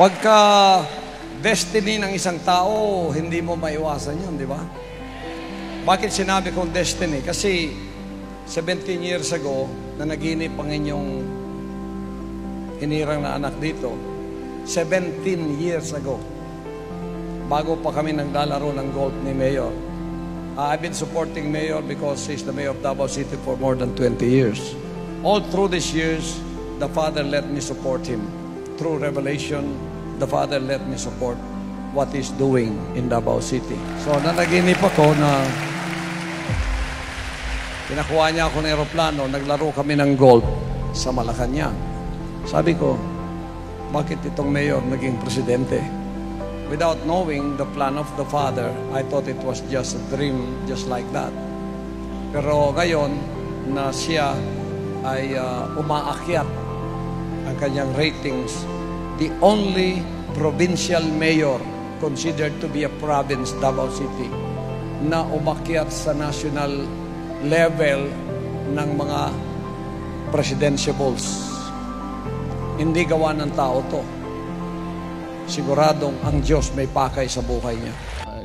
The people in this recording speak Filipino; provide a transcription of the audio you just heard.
Pagka destiny ng isang tao, hindi mo maiwasan yun, di ba? Bakit sinabi kong destiny? Kasi 17 years ago, na naginip ang inyong hinirang na anak dito, 17 years ago, bago pa kami naglalaro ng golf ni Mayor. I've been supporting Mayor because he's the Mayor of Davao City for more than 20 years. All through these years, the Father let me support him. Through revelation, the Father let me support what he's doing in Davao City. So, nanaginip ako na pinakuha niya ako ng aeroplano, naglaro kami ng golf sa Malacanang. Sabi ko, bakit itong mayor naging presidente? Without knowing the plan of the Father, I thought it was just a dream, just like that. Pero ngayon, na siya ay umaakyat ang kanyang ratings, the only provincial mayor considered to be a province, Davao City, na umakyat sa national level ng mga presidentiables. Hindi gawa ng tao to. Siguradong ang Diyos may pakay sa buhay niya.